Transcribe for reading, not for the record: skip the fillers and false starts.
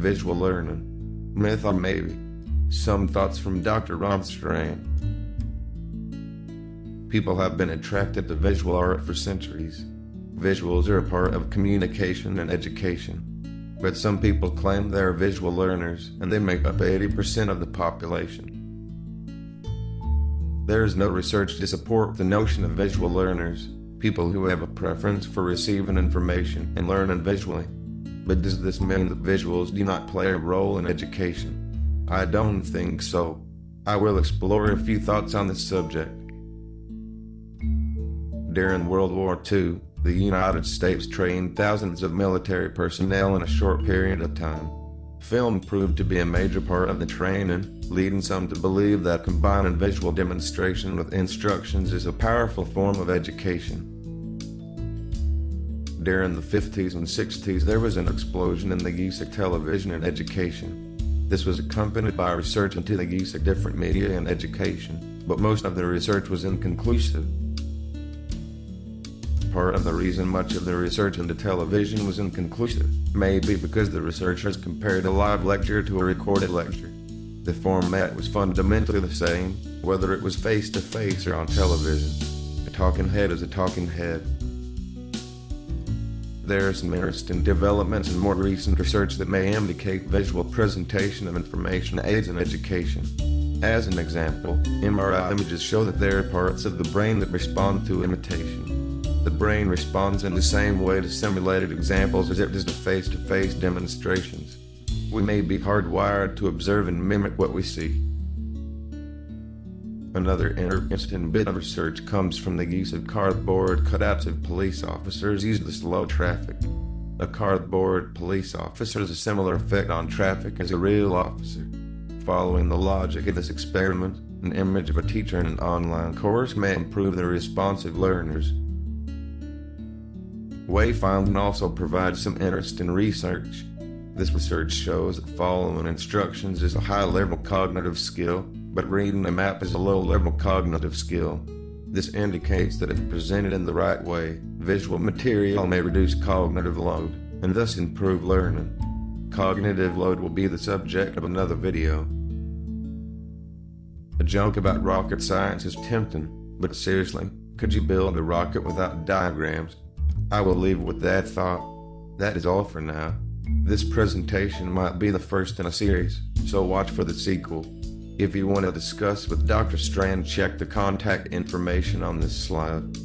Visual learning. Myth or maybe? Some thoughts from Dr. Ron Strand. People have been attracted to visual art for centuries. Visuals are a part of communication and education. But some people claim they are visual learners, and they make up 80% of the population. There is no research to support the notion of visual learners, people who have a preference for receiving information and learning visually. But does this mean that visuals do not play a role in education? I don't think so. I will explore a few thoughts on this subject. During World War II, the United States trained thousands of military personnel in a short period of time. Film proved to be a major part of the training, leading some to believe that combining visual demonstration with instructions is a powerful form of education. During the 50s and 60s, there was an explosion in the use of television in education. This was accompanied by research into the use of different media in education, but most of the research was inconclusive. Part of the reason much of the research into television was inconclusive may be because the researchers compared a live lecture to a recorded lecture. The format was fundamentally the same, whether it was face-to-face or on television. A talking head is a talking head. There are some interesting developments in more recent research that may indicate visual presentation of information aids in education. As an example, MRI images show that there are parts of the brain that respond to imitation. The brain responds in the same way to simulated examples as it does to face-to-face demonstrations. We may be hardwired to observe and mimic what we see. Another interesting bit of research comes from the use of cardboard cutouts of police officers used to slow traffic. A cardboard police officer has a similar effect on traffic as a real officer. Following the logic of this experiment, an image of a teacher in an online course may improve the response of learners. Wayfinding also provides some interesting research. This research shows that following instructions is a high-level cognitive skill, but reading a map is a low-level cognitive skill. This indicates that if presented in the right way, visual material may reduce cognitive load, and thus improve learning. Cognitive load will be the subject of another video. A joke about rocket science is tempting, but seriously, could you build a rocket without diagrams? I will leave with that thought. That is all for now. This presentation might be the first in a series, so watch for the sequel. If you want to discuss with Dr. Strand, check the contact information on this slide.